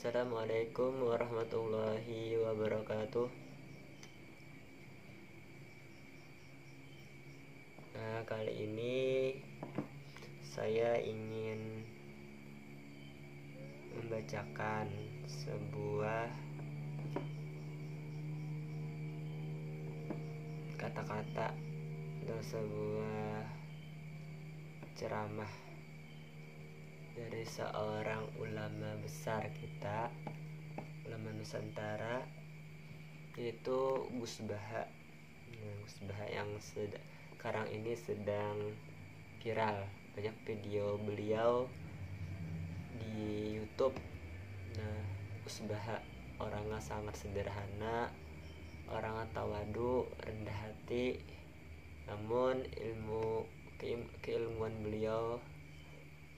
Assalamualaikum warahmatullahi wabarakatuh. Nah, kali ini saya ingin membacakan sebuah kata-kata atau sebuah ceramah dari seorang ulama besar kita, ulama Nusantara, yaitu Gus Baha. Gus Baha yang sekarang ini sedang viral, banyak video beliau di YouTube. Nah, Gus Baha orangnya sangat sederhana, orangnya tawadu, rendah hati, namun keilmuan beliau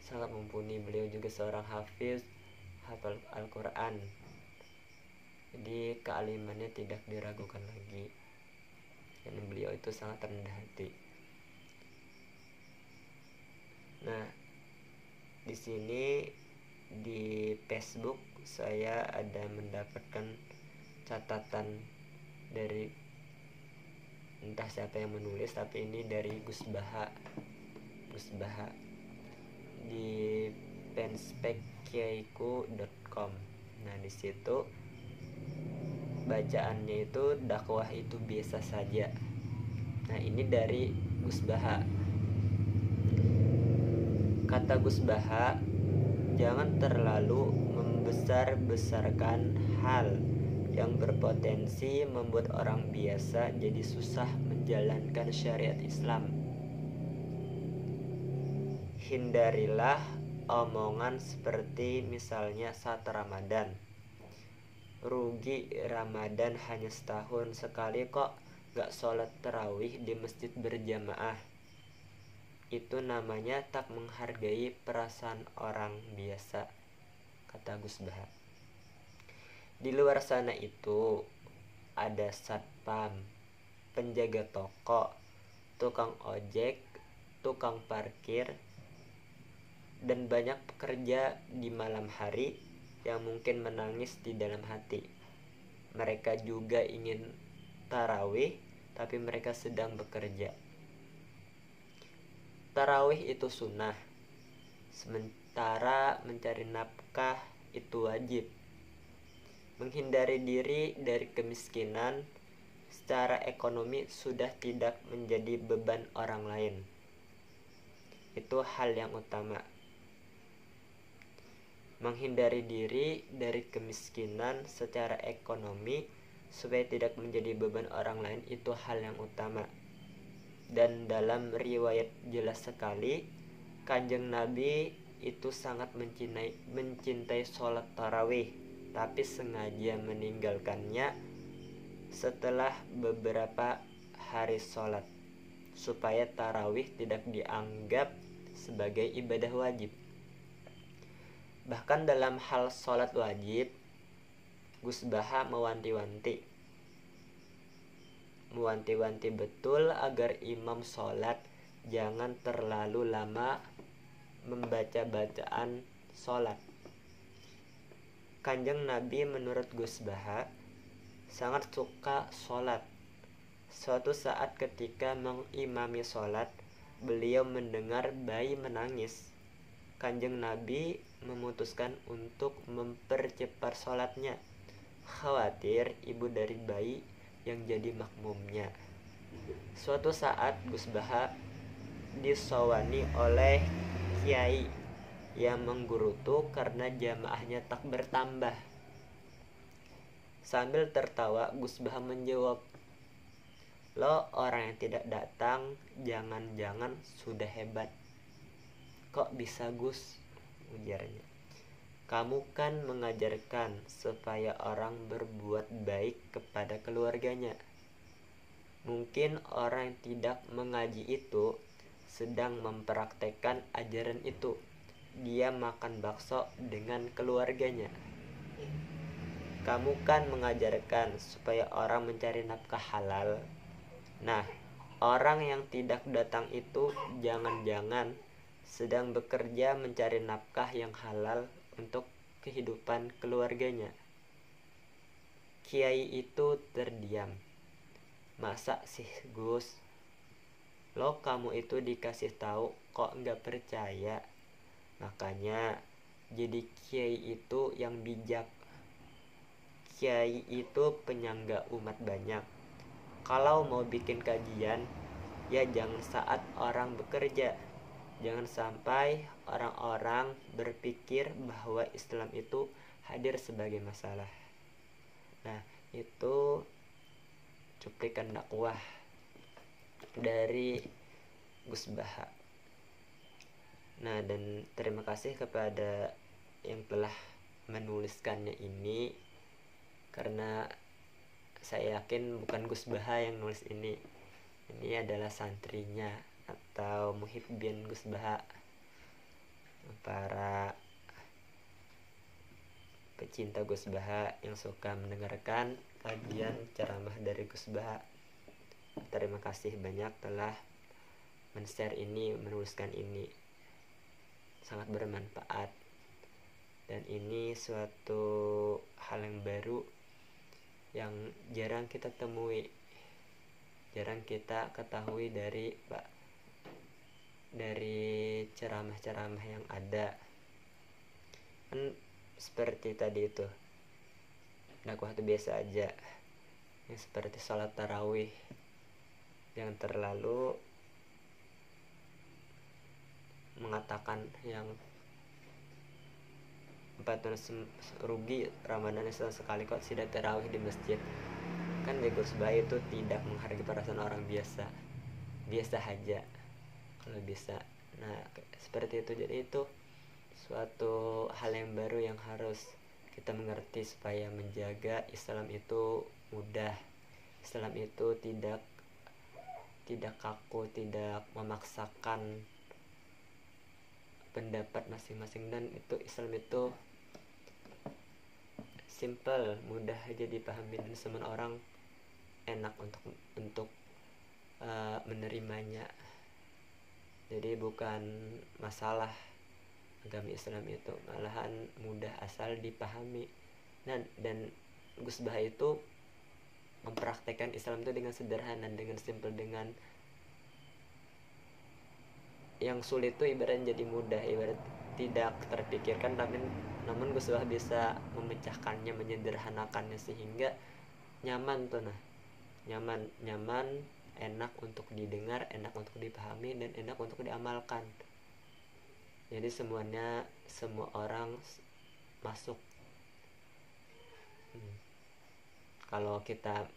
sangat mumpuni. Beliau juga seorang hafiz, hafal Al-Quran, jadi kealimannya tidak diragukan lagi, dan beliau itu sangat rendah hati. Nah, di sini di Facebook saya ada mendapatkan catatan dari entah siapa yang menulis, tapi ini dari Gus Baha di fanspekkiaiku.com. Nah, di situ bacaannya itu dakwah itu biasa saja. Nah, ini dari Gus Baha. Kata Gus Baha, jangan terlalu membesar-besarkan hal yang berpotensi membuat orang biasa jadi susah menjalankan syariat Islam. Hindarilah omongan seperti misalnya saat Ramadan, rugi Ramadan hanya setahun sekali kok gak sholat tarawih di masjid berjamaah. Itu namanya tak menghargai perasaan orang biasa, kata Gus Baha. Di luar sana itu ada satpam, penjaga toko, tukang ojek, tukang parkir, dan banyak pekerja di malam hari yang mungkin menangis di dalam hati. Mereka juga ingin tarawih, tapi mereka sedang bekerja. Tarawih itu sunnah, sementara mencari nafkah itu wajib. Menghindari diri dari kemiskinan secara ekonomi sudah tidak menjadi beban orang lain. Itu hal yang utama. Menghindari diri dari kemiskinan secara ekonomi supaya tidak menjadi beban orang lain, itu hal yang utama. Dan dalam riwayat jelas sekali, Kanjeng Nabi itu sangat mencintai sholat tarawih, tapi sengaja meninggalkannya setelah beberapa hari sholat, supaya tarawih tidak dianggap sebagai ibadah wajib. Bahkan dalam hal sholat wajib, Gus Baha mewanti-wanti betul agar imam sholat jangan terlalu lama membaca bacaan sholat. Kanjeng Nabi menurut Gus Baha sangat suka sholat. Suatu saat ketika mengimami sholat, beliau mendengar bayi menangis. Kanjeng Nabi memutuskan untuk mempercepat sholatnya, khawatir ibu dari bayi yang jadi makmumnya. Suatu saat Gus Baha disawani oleh kiai yang menggerutu karena jamaahnya tak bertambah. Sambil tertawa, Gus Baha menjawab, "Lo orang yang tidak datang jangan-jangan sudah hebat." "Kok bisa, Gus?" ujarnya. "Kamu kan mengajarkan supaya orang berbuat baik kepada keluarganya. Mungkin orang yang tidak mengaji itu sedang mempraktekkan ajaran itu. Dia makan bakso dengan keluarganya. Kamu kan mengajarkan supaya orang mencari nafkah halal. Nah, orang yang tidak datang itu jangan-jangan sedang bekerja mencari nafkah yang halal untuk kehidupan keluarganya. Kiai itu terdiam. Masa sih Gus? Lo kamu itu dikasih tahu kok nggak percaya? Makanya jadi kiai itu yang bijak. Kiai itu penyangga umat banyak. Kalau mau bikin kajian, ya jangan saat orang bekerja. Jangan sampai orang-orang berpikir bahwa Islam itu hadir sebagai masalah. Nah, itu cuplikan dakwah dari Gus Baha. Nah, dan terima kasih kepada yang telah menuliskannya ini, karena saya yakin bukan Gus Baha yang nulis ini. Ini adalah santrinya atau muhibbin Gus Baha, para pecinta Gus Baha yang suka mendengarkan kajian ceramah dari Gus Baha. Terima kasih banyak telah men-share ini, menuliskan ini. Sangat bermanfaat. Dan ini suatu hal yang baru yang jarang kita temui, jarang kita ketahui dari ceramah-ceramah yang ada. Kan seperti tadi itu, dakwah itu biasa aja, yang seperti sholat tarawih, yang terlalu mengatakan yang 4 rugi Ramadan sekali kok tidak tarawih di masjid. Kan Gus Baha itu tidak menghargai perasaan orang biasa aja kalau bisa. Nah, seperti itu. Jadi itu suatu hal yang baru yang harus kita mengerti supaya menjaga Islam itu mudah. Islam itu tidak kaku, tidak memaksakan pendapat masing-masing, dan itu Islam itu simple, mudah aja dipahami dan semua orang enak untuk menerimanya. Jadi bukan masalah agama Islam itu, malahan mudah asal dipahami. Dan Gus Baha itu mempraktekkan Islam itu dengan sederhana, dengan simple, dengan yang sulit itu ibarat jadi mudah, ibarat tidak terpikirkan, namun Gus Baha bisa memecahkannya, menyederhanakannya sehingga nyaman tuh. Nah, nyaman, enak untuk didengar, enak untuk dipahami, dan enak untuk diamalkan. Jadi semua orang masuk. Kalau kita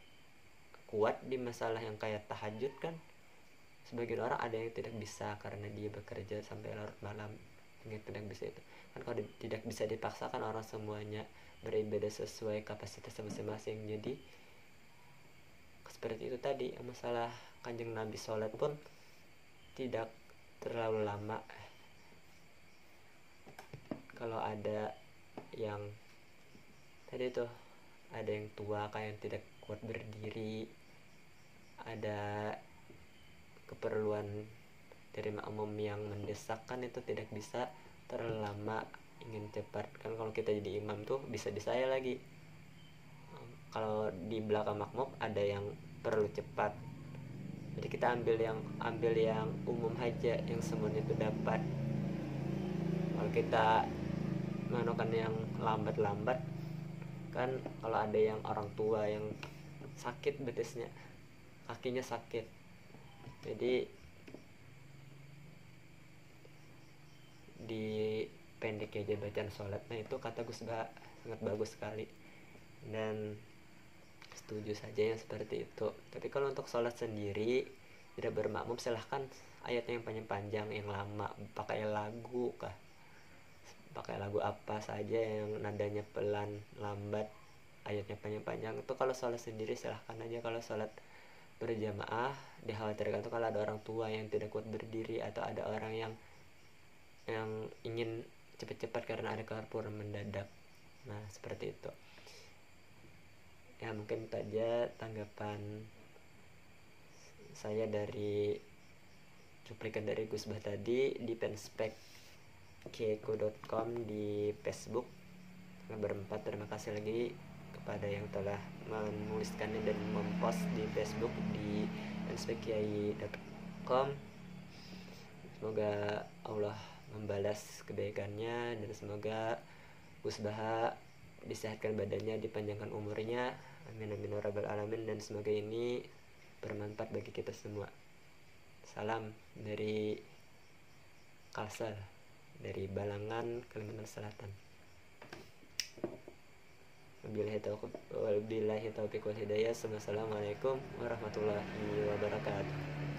kuat di masalah yang kayak tahajud, kan sebagian orang ada yang tidak bisa karena dia bekerja sampai larut malam, yang tidak bisa itu. Kan kalau tidak bisa dipaksakan, orang semuanya beribadah sesuai kapasitas masing-masing. Jadi seperti itu tadi, masalah Kanjeng Nabi sholat pun tidak terlalu lama. Kalau ada yang tadi tuh, ada yang tua kayak yang tidak kuat berdiri, ada keperluan dari makmum yang mendesak, kan itu tidak bisa terlalu lama, ingin cepat. Kan kalau kita jadi imam tuh bisa di saya lagi, kalau di belakang makmum ada yang perlu cepat, jadi kita ambil yang umum aja, yang semuanya itu dapat. Kalau kita melakukan yang lambat, kan kalau ada yang orang tua yang sakit betisnya, kakinya sakit, jadi di pendek aja bacaan sholat. Nah, itu kata Gus Baha sangat bagus sekali, dan setuju saja yang seperti itu. Tapi kalau untuk sholat sendiri tidak bermakmum, silahkan ayatnya yang panjang-panjang, yang lama, pakai lagu apa saja yang nadanya pelan, lambat, ayatnya panjang-panjang. Itu kalau sholat sendiri silahkan aja. Kalau sholat berjamaah dikhawatirkan tuh kalau ada orang tua yang tidak kuat berdiri, atau ada orang yang ingin cepat-cepat karena ada keperluan mendadak. Nah, seperti itu ya. Mungkin itu aja tanggapan saya dari cuplikan dari Gus Baha tadi di fanspage kiaiku.com di Facebook. berempat. Terima kasih lagi kepada yang telah menuliskannya dan mempost di Facebook di nspekiai.com. Semoga Allah membalas kebaikannya dan semoga Usbaha disehatkan badannya, dipanjangkan umurnya, amin amin ya rabbal alamin, dan semoga ini bermanfaat bagi kita semua. Salam dari Kalsel, dari Balangan, Kalimantan Selatan. Wabillahi taufiq wal hidayah. Assalamualaikum warahmatullahi wabarakatuh.